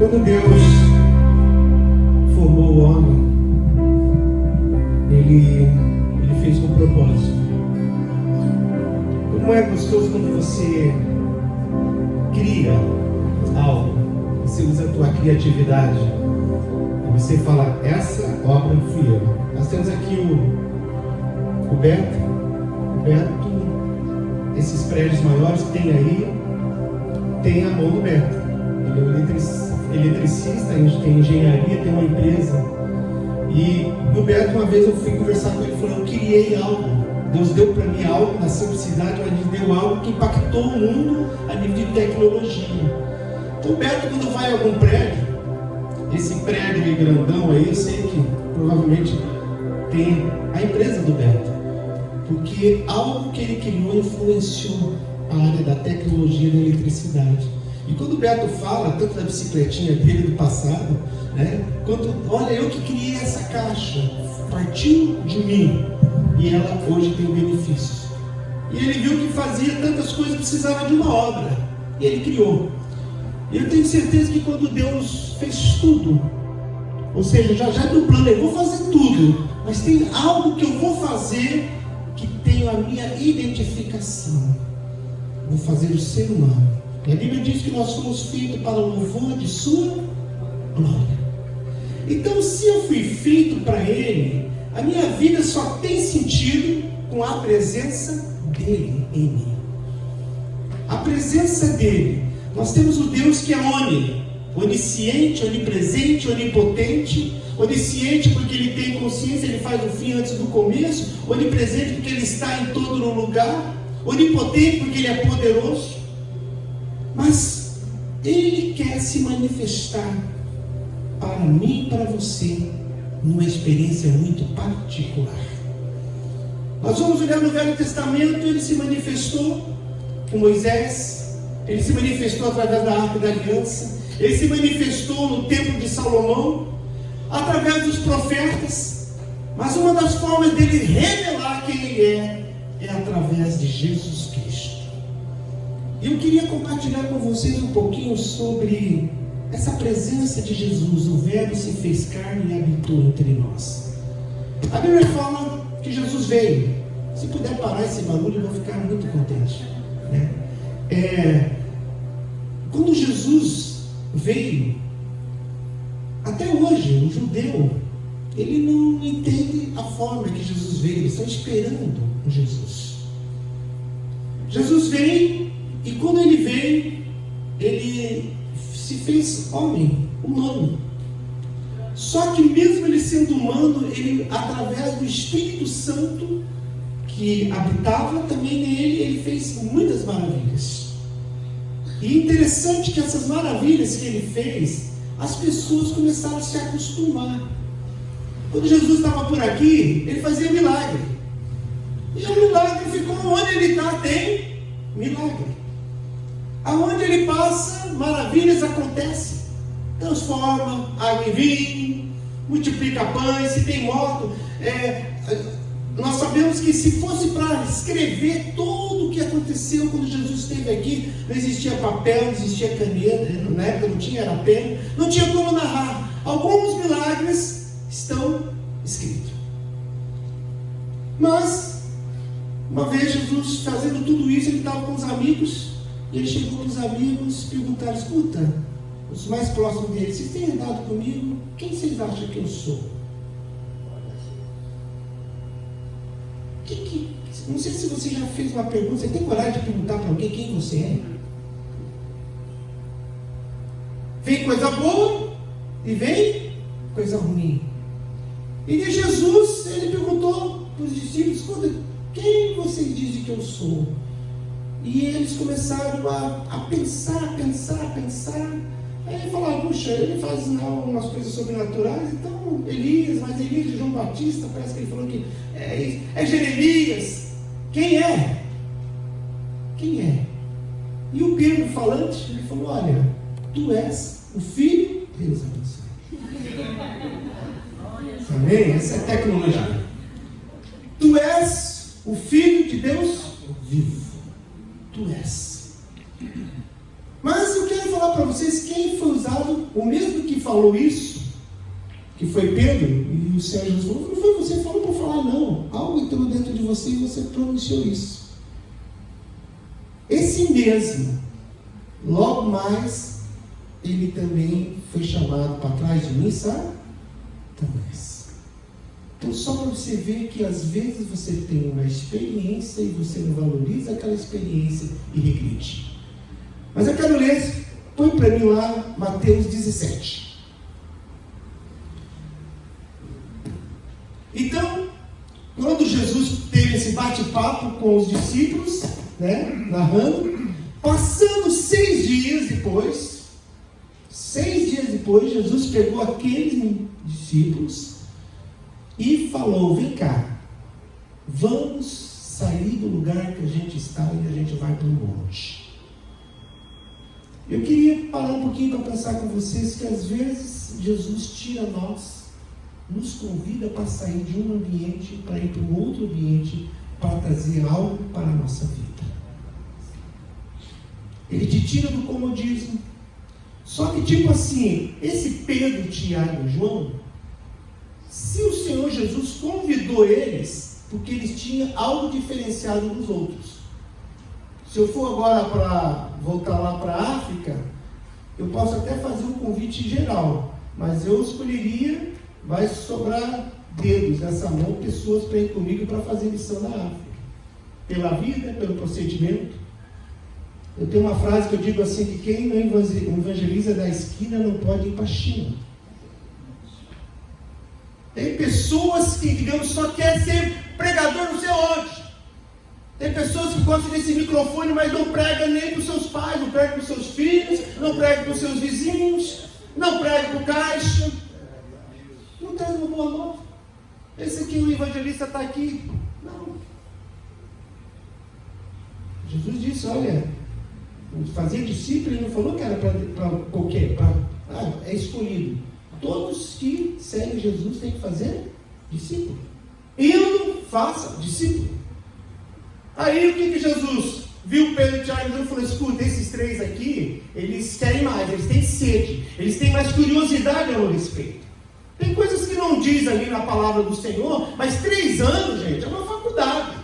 Quando Deus formou o homem, Ele fez com propósito. Como é gostoso quando você cria algo, você usa a tua criatividade e você fala, essa obra fui eu. Nós temos aqui o Beto, esses prédios maiores que tem aí, tem a mão do Beto. Ele é um eletricista, tem engenharia, tem uma empresa. E o Beto, uma vez eu fui conversar com ele e falou, eu criei algo. Deus deu para mim algo na simplicidade, mas Deus deu algo que impactou o mundo a nível de tecnologia. Então o Beto, quando vai a algum prédio, esse prédio aí grandão aí, eu sei que provavelmente tem a empresa do Beto, porque algo que ele criou influenciou a área da tecnologia e da eletricidade. E quando o Beto fala, tanto da bicicletinha dele do passado, né, quanto, olha, eu que criei essa caixa, partiu de mim, e ela hoje tem benefícios. E ele viu que fazia tantas coisas, precisava de uma obra, e ele criou. E eu tenho certeza que quando Deus fez tudo, ou seja, já do plano, eu vou fazer tudo, mas tem algo que eu vou fazer que tem a minha identificação. Vou fazer o ser humano. E a Bíblia diz que nós somos feitos para o louvor de sua glória. Então, se eu fui feito para Ele, a minha vida só tem sentido com a presença dEle em mim. A presença dEle. Nós temos o Deus que é onisciente, onipresente, onipotente. Onisciente porque Ele tem consciência, Ele faz o fim antes do começo. Onipresente porque Ele está em todo lugar. Onipotente porque Ele é poderoso. Mas Ele quer se manifestar para mim e para você numa experiência muito particular. Nós vamos olhar no Velho Testamento, Ele se manifestou com Moisés, Ele se manifestou através da Arca da Aliança, Ele se manifestou no Templo de Salomão, através dos profetas, mas uma das formas dele revelar quem Ele é através de Jesus Cristo. E eu queria compartilhar com vocês um pouquinho sobre essa presença de Jesus. O Verbo se fez carne e habitou entre nós. A Bíblia fala que Jesus veio. Se puder parar esse barulho, eu vou ficar muito contente, né? Quando Jesus veio, até hoje, o judeu, ele não entende a forma que Jesus veio. Eles estão esperando o Jesus. Jesus veio. E quando Ele veio, Ele se fez homem, humano. Só que mesmo Ele sendo humano, Ele, através do Espírito Santo que habitava também nele, Ele fez muitas maravilhas. E interessante que essas maravilhas que Ele fez, as pessoas começaram a se acostumar. Quando Jesus estava por aqui, Ele fazia milagre. E o milagre ficou onde Ele está, tem milagre. Aonde Ele passa, maravilhas acontecem. Transforma água em vinho, multiplica pães, se tem morto. Nós sabemos que se fosse para escrever tudo o que aconteceu quando Jesus esteve aqui, não existia papel, não existia caneta, na época não tinha, era pena, não tinha como narrar. Alguns milagres estão escritos. Mas, uma vez Jesus fazendo tudo isso, Ele estava com os amigos. E Ele chegou nos amigos e perguntaram, escuta, os mais próximos dele, vocês têm andado comigo? Quem vocês acham que eu sou? Não sei se você já fez uma pergunta, você tem coragem de perguntar para alguém quem você é? Vem coisa boa e vem coisa ruim. E de Jesus, Ele perguntou para os discípulos, escuta, quem vocês dizem que eu sou? E eles começaram a pensar. Aí ele falou, puxa, ele faz umas coisas sobrenaturais, então Elias, mas Elias de João Batista, parece que ele falou que é Jeremias. Quem é? E o Pedro falante, ele falou, olha, tu és o Filho, Deus abençoe. Amém? Essa é tecnologia. Tu és o Filho de Deus vivo. Tu és. Mas eu quero falar falar para vocês quem foi usado, o mesmo que falou isso, que foi Pedro, e o Senhor Jesus falou, não foi você que falou para falar, não. Algo entrou dentro de você e você pronunciou isso. Esse mesmo, logo mais, ele também foi chamado para trás de mim, sabe? Satanás. Então, só para você ver que às vezes você tem uma experiência e você não valoriza aquela experiência e regride. Mas eu quero ler, põe para mim lá, Mateus 17. Então, quando Jesus teve esse bate-papo com os discípulos, narrando, passando 6 dias depois, Jesus pegou aqueles discípulos e falou, vem cá, vamos sair do lugar que a gente está e a gente vai para o monte. Eu queria parar um pouquinho para pensar com vocês que às vezes Jesus tira nós, nos convida para sair de um ambiente para ir para um outro ambiente, para trazer algo para a nossa vida. Ele te tira do comodismo. Só que tipo assim, esse Pedro, Tiago e João, se o Senhor Jesus convidou eles, porque eles tinham algo diferenciado dos outros. Se eu for agora para voltar lá para a África, eu posso até fazer um convite geral, mas eu escolheria, vai sobrar dedos nessa mão, pessoas para ir comigo para fazer missão na África. Pela vida, pelo procedimento. Eu tenho uma frase que eu digo assim, que quem não evangeliza da esquina não pode ir para a China. Tem pessoas que, digamos, só querem ser pregador não sei onde. Tem pessoas que gostam desse microfone, mas não pregam nem para os seus pais, não pregam para os seus filhos, não pregam para os seus vizinhos, não pregam para o caixa. Não traz uma boa nova. Esse aqui, o evangelista está aqui. Não. Jesus disse, olha, fazer discípulo, ele não falou que era para qualquer, é escolhido. Todos que seguem Jesus têm que fazer discípulo. Indo, faça discípulo. Aí o que Jesus viu Pedro, Tiago e João e falou, escuta, esses 3 aqui, eles querem mais, eles têm sede, eles têm mais curiosidade ao respeito. Tem coisas que não diz ali na palavra do Senhor, mas 3 anos, gente, é uma faculdade.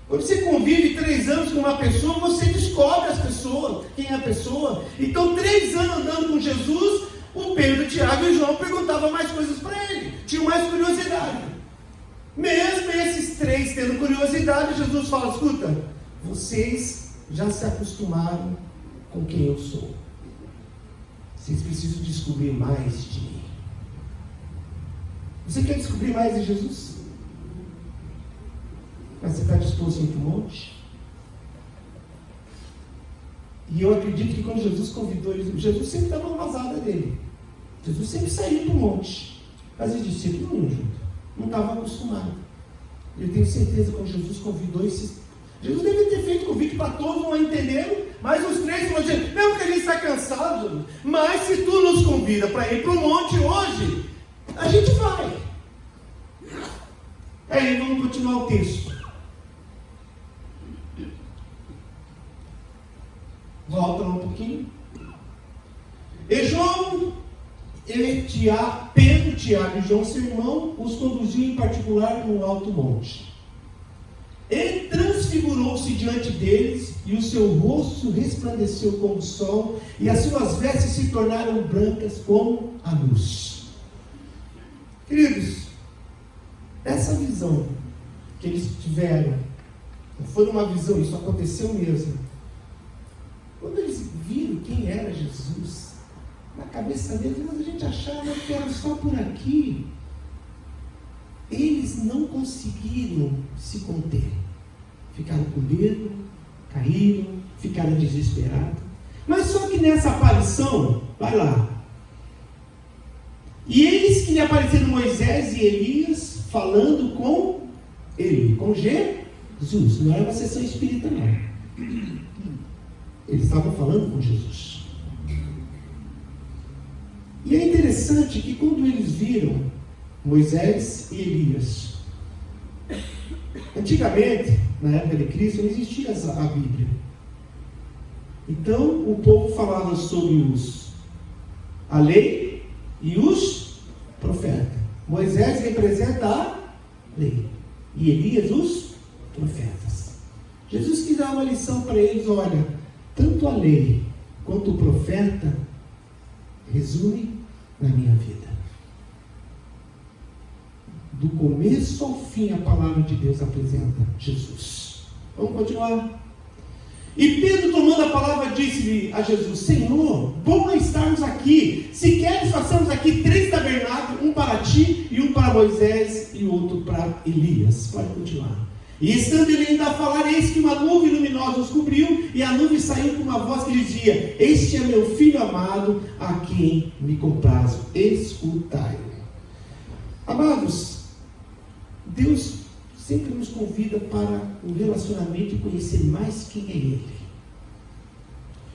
Quando você convive 3 anos com uma pessoa, você descobre as pessoas, quem é a pessoa. Então, 3 anos andando com Jesus, o Pedro, Tiago e João perguntavam mais coisas para ele, tinham mais curiosidade. Mesmo esses 3 tendo curiosidade, Jesus fala, escuta, vocês já se acostumaram com quem eu sou. Vocês precisam descobrir mais de mim. Você quer descobrir mais de Jesus? Mas você está disposto a ir para o monte? E eu acredito que quando Jesus convidou eles, Jesus sempre estava na vazada dele. Jesus sempre saía para o monte. Mas os discípulos não iam junto. Não estavam acostumados. Eu tenho certeza que quando Jesus convidou esses... Jesus deve ter feito convite para todos, não entenderam, mas os 3 falaram assim, mesmo que a gente está cansado, Jesus, mas se tu nos convida para ir para o monte hoje, a gente vai. Aí vamos continuar o texto. Volta lá um pouquinho. E João, Pedro, Tiago e João, seu irmão, os conduziu em particular num alto monte. Ele transfigurou-se diante deles, e o seu rosto resplandeceu como o sol, e as suas vestes se tornaram brancas como a luz. Queridos, essa visão que eles tiveram, não foi uma visão, isso aconteceu mesmo. Quando eles viram quem era Jesus, na cabeça deles, mas a gente achava que era só por aqui. Eles não conseguiram se conter. Ficaram com medo, caíram, ficaram desesperados. Mas só que nessa aparição, vai lá. E eles que lhe apareceram Moisés e Elias, falando com ele, com Jesus. Não era uma sessão espírita, não. Eles estavam falando com Jesus. E é interessante que quando eles viram Moisés e Elias, antigamente, na época de Cristo, não existia a Bíblia. Então o povo falava sobre a lei e os profetas. Moisés representa a lei e Elias os profetas. Jesus quis dar uma lição para eles: olha, tanto a lei quanto o profeta resume na minha vida. Do começo ao fim a palavra de Deus apresenta Jesus. Vamos continuar. E Pedro, tomando a palavra, disse-lhe a Jesus: Senhor, bom é estarmos aqui. Se queres, façamos aqui 3 tabernáculos, um para ti, e um para Moisés, e outro para Elias. Pode continuar. E estando ele ainda a falar, eis que uma nuvem luminosa os cobriu, e a nuvem saiu com uma voz que dizia: Este é meu filho amado, a quem me comprazo, escutai-o. Amados, Deus sempre nos convida para um relacionamento e conhecer mais quem é Ele.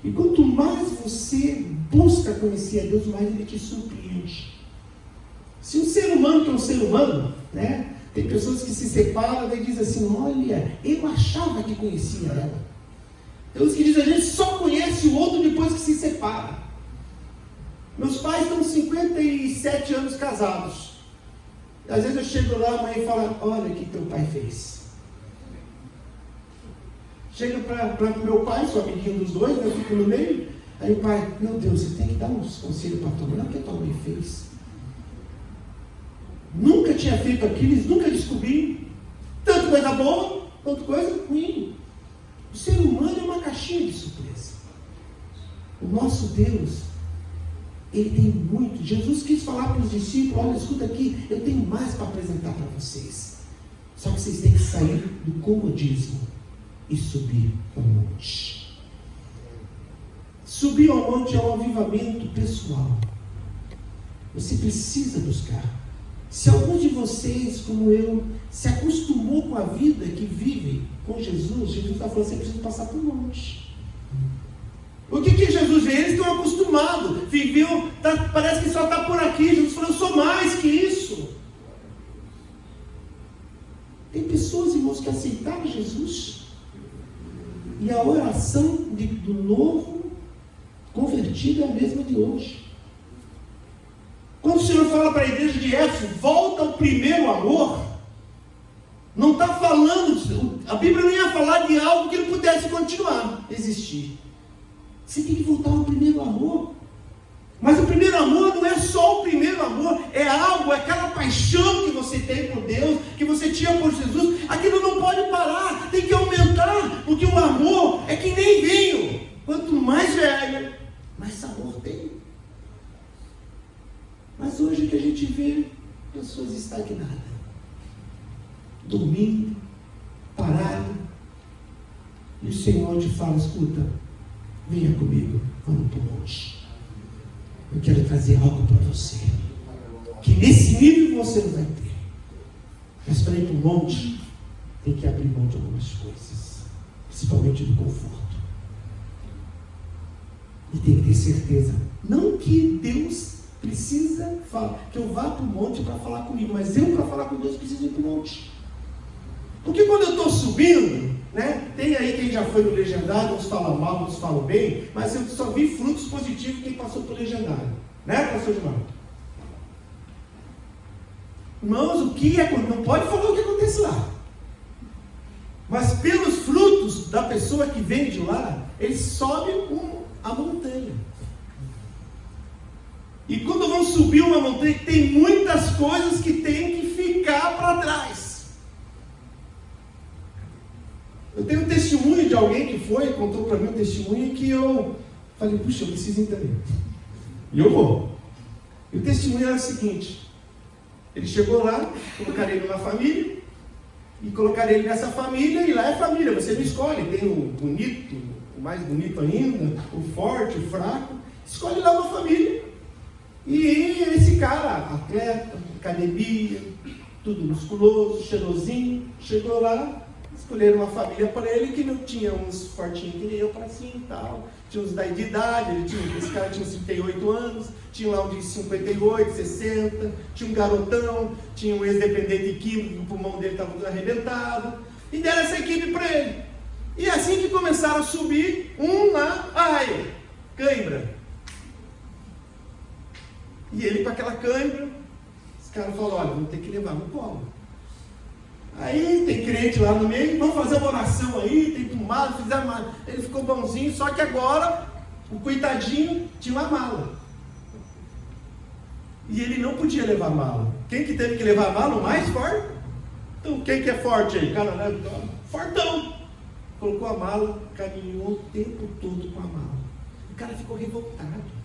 E quanto mais você busca conhecer a Deus, mais Ele te surpreende. Se um ser humano que é um ser humano, né? Tem pessoas que se separam e dizem assim: olha, eu achava que conhecia ela. Tem uns que dizem: a gente só conhece o outro depois que se separa. Meus pais estão 57 anos casados. Às vezes eu chego lá, a mãe fala: olha o que teu pai fez. Chega para o meu pai, sou amiguinho dos dois, eu fico no meio. Aí o pai: meu Deus, você tem que dar uns conselhos para a tua mãe. Olha o que a tua mãe fez. Nunca tinha feito aquilo, eles nunca descobriram. Tanto coisa boa, quanto coisa ruim. O ser humano é uma caixinha de surpresa. O nosso Deus, Ele tem muito. Jesus quis falar para os discípulos: olha, escuta aqui, eu tenho mais para apresentar para vocês. Só que vocês têm que sair do comodismo e subir ao monte. Subir ao monte é um avivamento pessoal. Você precisa buscar. Se alguns de vocês, como eu, se acostumou com a vida que vive com Jesus, Jesus está falando: você precisa passar por um monte. O que Jesus vê? Eles estão acostumados, viveu, parece que só está por aqui. Jesus falou: eu sou mais que isso. Tem pessoas, irmãos, que aceitaram Jesus, e a oração do novo convertido é a mesma de hoje. Quando o Senhor fala para a igreja de Éfeso: volta ao primeiro amor, não está falando, a Bíblia não ia falar de algo que não pudesse continuar, existir. Você tem que voltar ao primeiro amor. Mas o primeiro amor não é só o primeiro amor, é algo, é aquela paixão que você tem por Deus, que você tinha por Jesus. Aquilo não pode parar, tem que aumentar, porque o amor é que nem vinho. Quanto mais velho, mais sabor tem. Mas hoje que a gente vê pessoas estagnadas, dormindo, paradas, e o Senhor te fala: escuta, venha comigo, vamos para o monte. Eu quero trazer algo para você, que nesse nível você não vai ter. Mas para ir para o monte, tem que abrir mão de algumas coisas, principalmente do conforto. E tem que ter certeza, não que Deus precisa que eu vá para o monte para falar comigo, mas eu, para falar com Deus, preciso ir para o monte. Porque quando eu estou subindo, né, tem aí quem já foi no legendário, uns falam mal, uns falam bem, mas eu só vi frutos positivos quem passou pelo legendário, né, pastor Gilmar? Irmãos, o que não pode falar o que acontece lá, mas pelos frutos da pessoa que vem de lá, eles sobem a montanha. E quando vão subir uma montanha, tem muitas coisas que tem que ficar para trás. Eu tenho um testemunho de alguém que contou para mim um testemunho que eu falei: puxa, eu preciso entender. E eu vou. E o testemunho era o seguinte: ele chegou lá, colocaram ele numa família, e colocaram ele nessa família, e lá é família, você não escolhe, tem o bonito, o mais bonito ainda, o forte, o fraco, escolhe lá uma família. E esse cara, atleta, academia, tudo musculoso, cheirosinho, chegou lá, escolheram uma família para ele que não tinha uns fortinhos que nem eu para cima e tal, tinha uns de idade, esse cara tinha uns 38 anos, tinha lá um de 58, 60, tinha um garotão, tinha um ex-dependente químico, o pulmão dele estava tudo arrebentado, e deram essa equipe para ele. E assim que começaram a subir, um lá, ai, cãibra. E ele com aquela cãibra, os caras falaram, olha, vamos ter que levar no colo. Aí tem crente lá no meio, vamos fazer uma oração aí, tem tomada, fizeram uma... Ele ficou bonzinho, só que agora, o coitadinho tinha uma mala. E ele não podia levar a mala. Quem que teve que levar a mala? O mais forte? Então quem que é forte aí? Cara, né? Fortão! Colocou a mala, caminhou o tempo todo com a mala. O cara ficou revoltado.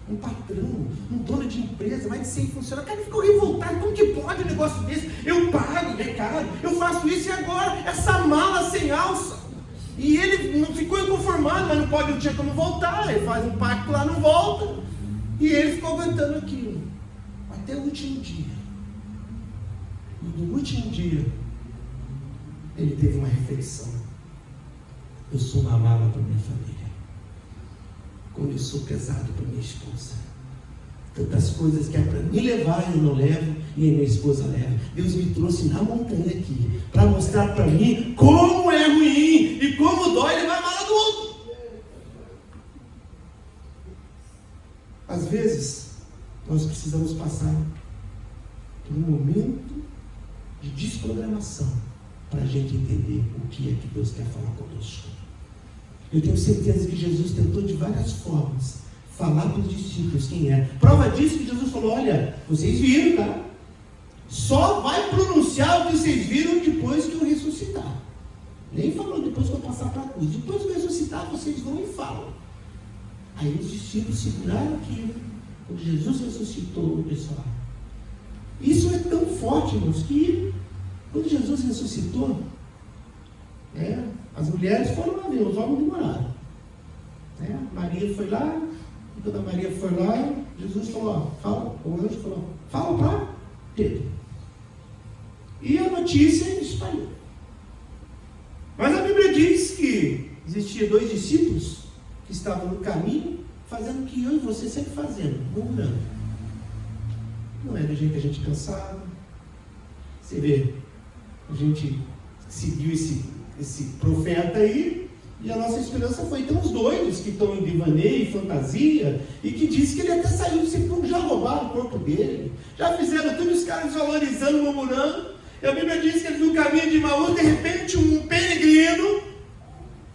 Um patrão, um dono de empresa, mais de 100 funcionários, o cara ficou revoltado. Como que pode um negócio desse? Eu pago, é caro, eu faço isso e agora essa mala sem alça. E ele não ficou inconformado, mas não pode, não tinha como voltar. Ele faz um pacto lá, não volta. E ele ficou aguentando aquilo até o último dia. E no último dia ele teve uma reflexão. Eu sou uma mala para minha família. Como eu sou pesado para minha esposa. Tantas coisas que é para me levar eu não levo e a minha esposa leva. Deus me trouxe na montanha aqui para mostrar para mim como é ruim e como dói levar a mala do outro. Às vezes nós precisamos passar por um momento de desprogramação para a gente entender o que é que Deus quer falar conosco. Eu tenho certeza que Jesus tentou de várias formas falar para os discípulos quem é. Prova disso que Jesus falou, olha, vocês viram, tá? Só vai pronunciar o que vocês viram depois que eu ressuscitar. Nem falou depois que eu passar para a cruz. Depois que eu ressuscitar, vocês vão e falam. Aí os discípulos seguraram aquilo. Quando Jesus ressuscitou, pessoal. Isso é tão forte, irmãos, que quando Jesus ressuscitou, as mulheres foram lá ver, os homens demoraram. Maria foi lá, e quando a Maria foi lá, Jesus falou, o anjo falou, fala para Pedro. E a notícia espalhou. Mas a Bíblia diz que existia 2 discípulos que estavam no caminho, fazendo o que eu e você sempre fazendo, murmurando. Não é do jeito que a gente pensava. Você vê, a gente seguiu esse profeta aí, e a nossa esperança foi tão os doidos que estão em devaneio e fantasia, e que diz que ele até saiu do sepulcro, já roubaram o corpo dele, já fizeram tudo, os caras valorizando, murmurando. E a Bíblia diz que eles no caminho de Emaús, de repente um peregrino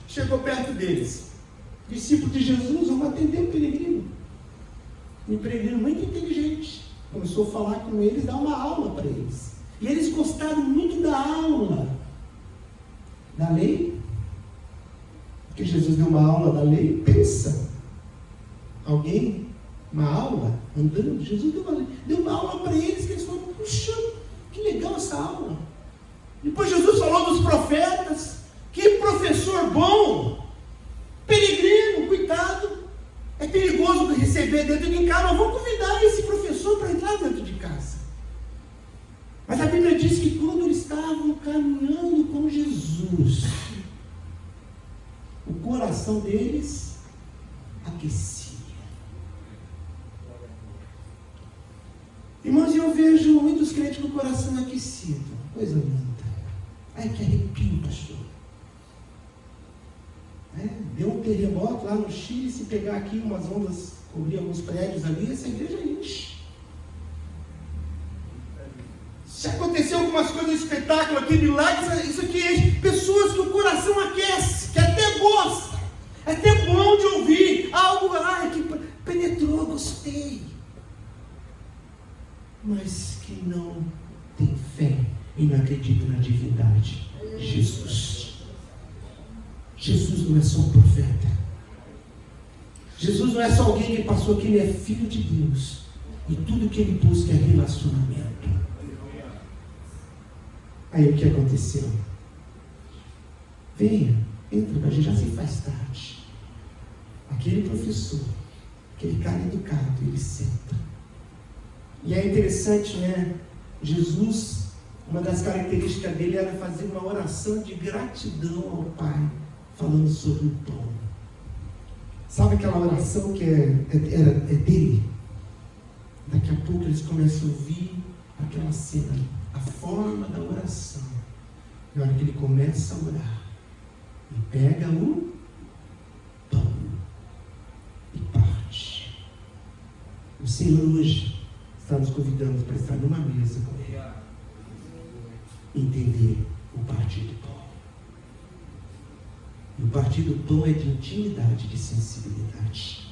chegou perto deles. Discípulo de Jesus, vamos atender o peregrino. Um peregrino muito inteligente. Começou a falar com eles, dar uma aula para eles. E eles gostaram muito da aula da lei. Porque Jesus deu uma aula da lei. Pensa, alguém, uma aula, andando, Jesus deu uma aula para eles, que eles falaram, puxa, que legal essa aula. Depois Jesus falou dos profetas, que professor bom, peregrino, coitado, é perigoso receber dentro de casa, mas vamos convidar esse professor para entrar dentro de casa. Mas a Bíblia diz que quando eles estavam caminhando com Jesus, o coração deles aquecia. Irmãos, eu vejo muitos crentes com o coração aquecido. Coisa linda. Ai, que arrepio, pastor. Deu um terremoto lá no Chile, se pegar aqui umas ondas, cobrir alguns prédios ali, essa igreja enche. Se acontecer algumas coisas, espetáculo aqui, milagres, isso aqui enche. Pessoas que o coração aquece, que até gosta, é até bom de ouvir algo, que penetrou, gostei. Mas que não tem fé e não acredita na divindade de Jesus. Jesus não é só um profeta. Jesus não é só alguém que passou aqui, ele é filho de Deus. E tudo que ele busca é relacionamento. Aí o que aconteceu? Venha, entra, mas já se faz tarde. Aquele professor, aquele cara educado, ele senta. E é interessante, né? Jesus, uma das características dele era fazer uma oração de gratidão ao Pai, falando sobre o pão. Sabe aquela oração que é dele? Daqui a pouco eles começam a ouvir aquela cena, a forma da oração. E a hora que ele começa a orar, e pega o pão e parte. O Senhor hoje está nos convidando para estar numa mesa com Ele, entender o partir do pão. E o partir do pão é de intimidade, de sensibilidade.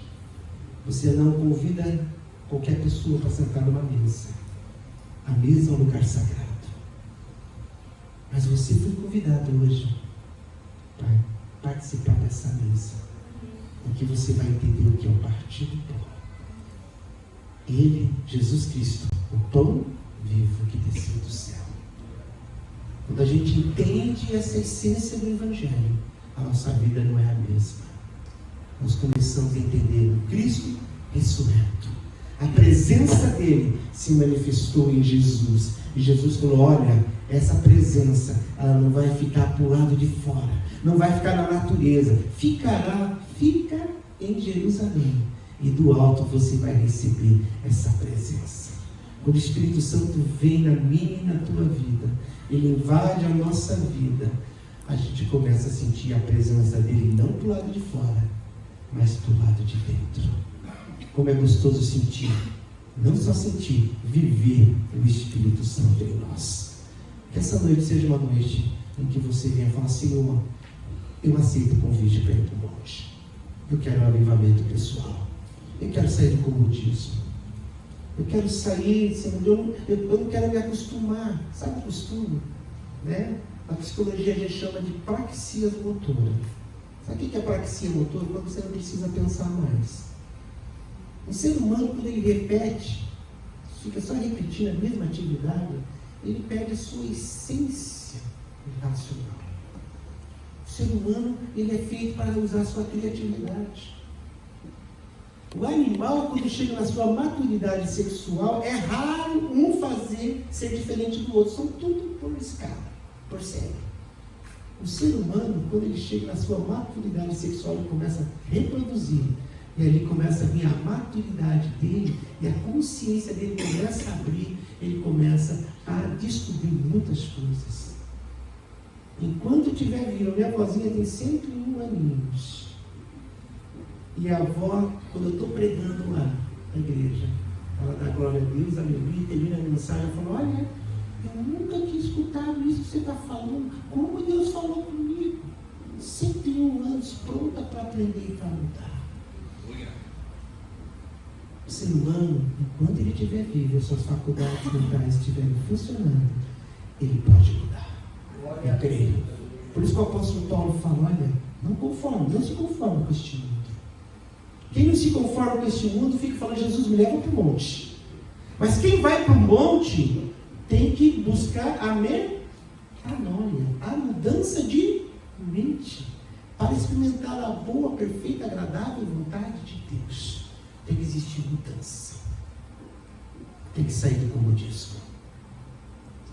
Você não convida qualquer pessoa para sentar numa mesa. A mesa é um lugar sagrado. Mas você foi convidado hoje para participar dessa mesa, em que você vai entender o que é o partir do pão. Ele, Jesus Cristo, o pão vivo que desceu do céu. Quando a gente entende essa essência do Evangelho, a nossa vida não é a mesma. Nós começamos a entender o Cristo ressurreto. A presença dele se manifestou em Jesus. E Jesus falou: olha, essa presença, ela não vai ficar para o lado de fora, não vai ficar na natureza, fica em Jerusalém. E do alto você vai receber essa presença. Quando o Espírito Santo vem na minha e na tua vida, ele invade a nossa vida, a gente começa a sentir a presença dele não do lado de fora, mas do lado de dentro. Como é gostoso sentir, não só sentir, viver o Espírito Santo em nós. Que essa noite seja uma noite em que você venha falar: Senhor, eu aceito o convite para ir para o monte. Eu quero um avivamento pessoal. Eu quero sair do comodismo. Eu quero sair, Senhor, eu não quero me acostumar. Sabe o costume? Né? A psicologia a gente chama de praxia motora. Sabe o que é praxia motora? Quando você não precisa pensar mais. O ser humano, quando ele repete, fica só repetindo a mesma atividade, ele perde a sua essência racional. O ser humano, ele é feito para usar a sua criatividade. O animal, quando chega na sua maturidade sexual, é raro um fazer ser diferente do outro. São tudo por escala, por série. O ser humano, quando ele chega na sua maturidade sexual, ele começa a reproduzir. E ali começa a vir a maturidade dele, e a consciência dele começa a abrir, ele começa a descobrir muitas coisas. Enquanto estiver vivo, minha avózinha tem 101 aninhos. E a avó, quando eu estou pregando lá na igreja, ela dá glória a Deus, aleluia, termina a mensagem, ela fala: olha, eu nunca tinha escutado isso que você está falando, como Deus falou comigo. 101 anos, pronta para aprender e para mudar. O ser humano, enquanto ele estiver vivo, as suas faculdades mentais estiverem funcionando, ele pode mudar. Eu creio. Por isso que o apóstolo Paulo fala: olha, não se conforme com este mundo. Quem não se conforma com este mundo fica falando: Jesus, me leva para o monte. Mas quem vai para o monte tem que buscar a metanoia, a mudança de mente, para experimentar a boa, perfeita, agradável vontade de Deus. Tem que existir mudança. Tem que sair do comodismo.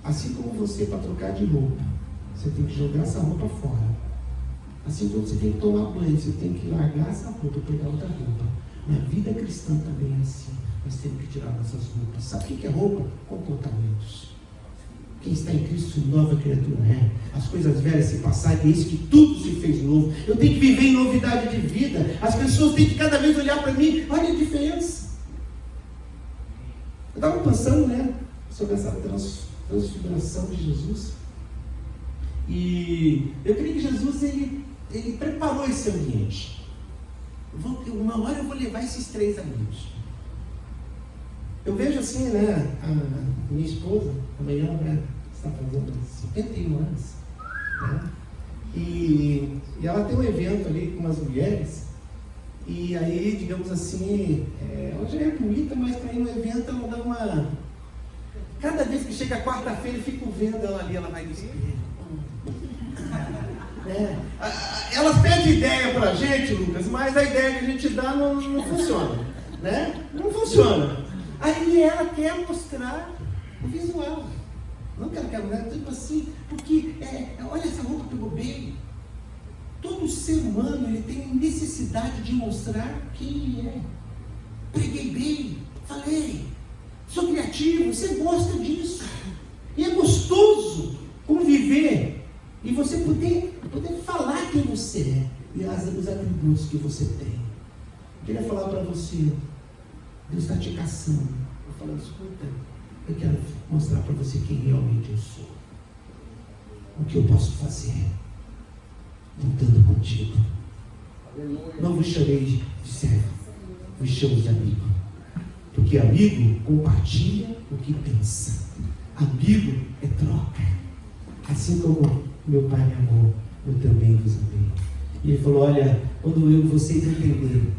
Assim como você, para trocar de roupa, você tem que jogar essa roupa fora. Assim como você tem que tomar banho, você tem que largar essa roupa e pegar outra roupa. Na vida cristã também é assim. Nós temos que tirar nossas roupas. Sabe o que é roupa? Comportamentos. Quem está em Cristo, nova criatura é. As coisas velhas se passaram, e eis que tudo se fez novo. Eu tenho que viver em novidade de vida. As pessoas têm que cada vez olhar para mim. Olha a diferença. Eu estava pensando, sobre essa transfiguração de Jesus. E eu creio que Jesus, ele preparou esse ambiente. Uma hora eu vou levar esses 3 amigos. Eu vejo assim, a minha esposa, amanhã está fazendo 51 anos, e ela tem um evento ali com umas mulheres, e aí, digamos assim, ela já é bonita, mas para ir no evento ela dá uma... Cada vez que chega quarta-feira eu fico vendo ela ali, ela vai no espelho. Elas pedem ideia pra gente, Lucas, mas a ideia que a gente dá não funciona, Não funciona. Aí ela quer mostrar o visual. Não que ela quer mostrar, tipo assim, porque, olha, essa roupa pegou bem. Todo ser humano, ele tem necessidade de mostrar quem ele é. Preguei bem, falei, sou criativo, você gosta disso. E é gostoso conviver e você poder falar quem você e os atributos que você tem. Eu queria falar para você, Deus está te caçando. Eu falo, escuta, eu quero mostrar para você quem realmente eu sou. O que eu posso fazer, lutando contigo. Não vos chamei de servo, vos chamo de amigo. Porque amigo compartilha o que pensa. Amigo é troca. Assim como meu pai me amou, eu também vos amei. E ele falou, olha, quando eu e vocês entenderem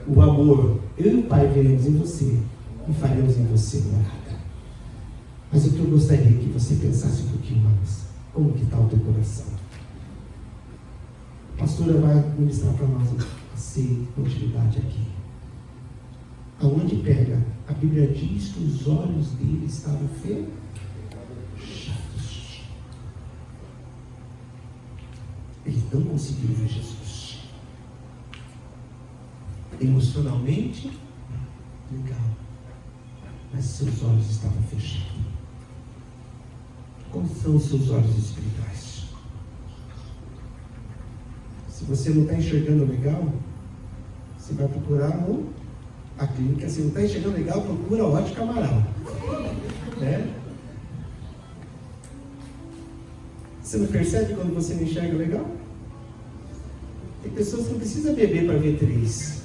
o amor, eu e o Pai veremos em você e faremos em você morada. Mas o que eu gostaria é que você pensasse um pouquinho mais. Como que está o teu coração? A pastora vai ministrar para nós a continuidade aqui. Aonde pega? A Bíblia diz que os olhos dele estavam fechados. Ele não conseguiu ver Jesus. Emocionalmente, legal. Mas seus olhos estavam fechados. Como são os seus olhos espirituais? Se você não está enxergando legal, você vai procurar a clínica. Se não está enxergando legal, procura a Ótica Amaral. Né? Você não percebe quando você não enxerga legal? Tem pessoas que não precisam beber para ver 3.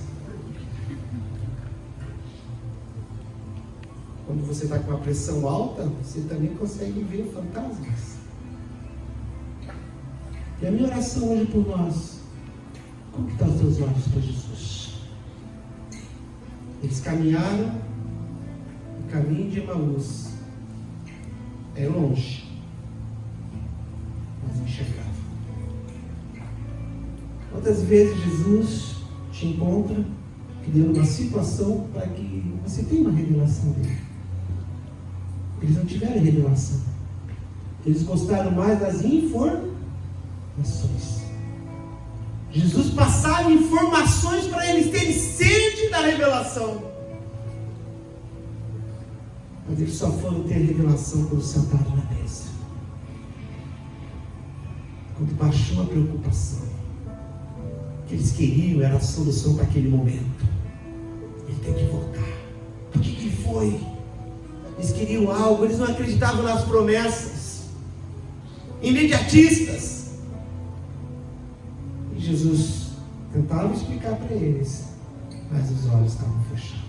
Quando você está com uma pressão alta, você também consegue ver fantasmas. E a minha oração hoje por nós, como que estão os teus olhos para Jesus? Eles caminharam o caminho de Emaús. É longe, mas enxergava. Quantas vezes Jesus te encontra, criando uma situação para que você tenha uma revelação dele? Eles não tiveram revelação. Eles gostaram mais das informações. Jesus passava informações para eles terem sede da revelação. Mas eles só foram ter revelação quando sentaram na mesa. Quando baixou a preocupação. O que eles queriam era a solução para aquele momento. Ele tem que voltar. Por que foi? Eles queriam algo, eles não acreditavam nas promessas. Imediatistas. E Jesus tentava explicar para eles, mas os olhos estavam fechados.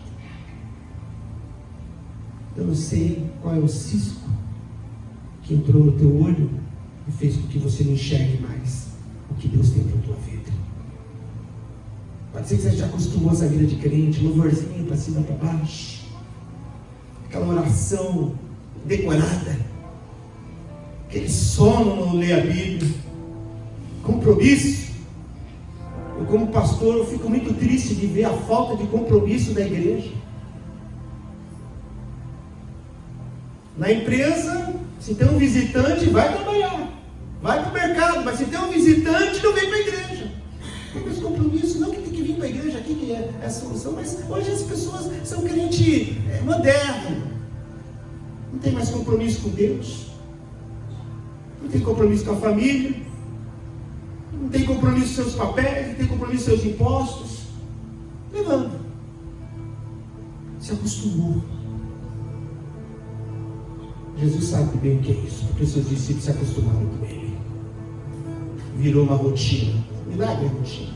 Eu não sei qual é o cisco que entrou no teu olho e fez com que você não enxergue mais o que Deus tem para a tua vida. Pode ser que você já acostumou essa vida de crente, louvorzinho para cima e para baixo, aquela oração decorada, aquele sono não ler a Bíblia, compromisso. Eu, como pastor, eu fico muito triste de ver a falta de compromisso da igreja. Na empresa, se tem um visitante, vai trabalhar, vai para o mercado, mas se tem um visitante, não vem para a igreja. Tem esse compromisso, não que tem que vir para a igreja aqui, que é a solução, mas hoje as pessoas são crente moderno, não tem mais compromisso com Deus, não tem compromisso com a família, não tem compromisso com seus papéis, não tem compromisso com seus impostos. Levanta, se acostumou. Jesus sabe bem o que é isso, porque os seus discípulos se acostumaram com ele. Virou uma rotina. Milagre é rotina.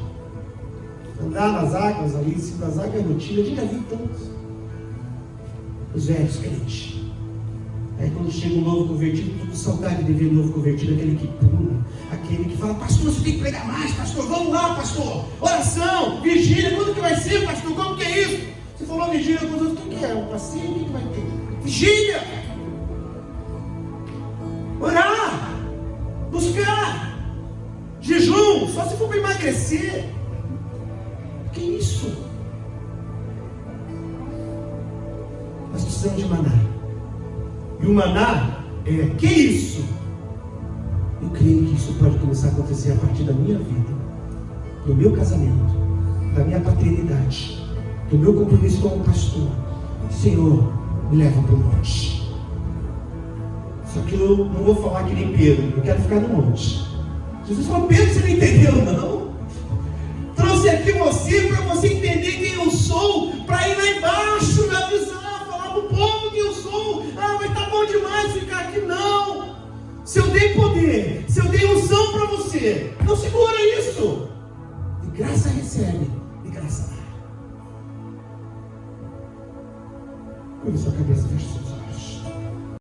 Andar nas águas ali, em cima das águas é rotina. Eu já vi tantos. Os velhos crentes. Aí quando chega um novo convertido, tudo saudade de ver um novo convertido, aquele que pula, aquele que fala, pastor, você tem que pregar mais, pastor, vamos lá, pastor. Oração, vigília, quando que vai ser, pastor? Como que é isso? Você falou vigília com os outros, o que é? Um passeio, o que vai ter? Vigília! Orar, buscar, jejum, só se for para emagrecer. Que isso? Nós precisamos de maná. E o maná é, que isso? Eu creio que isso pode começar a acontecer a partir da minha vida, do meu casamento, da minha paternidade, do meu compromisso como pastor. Senhor, me leva para o monte. Só que eu não vou falar que nem Pedro, eu quero ficar no monte. Jesus falou, Pedro, você não entendeu não? trouxe aqui você para você entender quem eu sou, para ir lá embaixo me avisar, falar para o povo quem eu sou. Ah, mas tá bom demais ficar aqui. Não. Se eu dei poder, se eu dei unção para você, não segura isso. De graça recebe, de graça dá. Curva sua cabeça, feche seus olhos.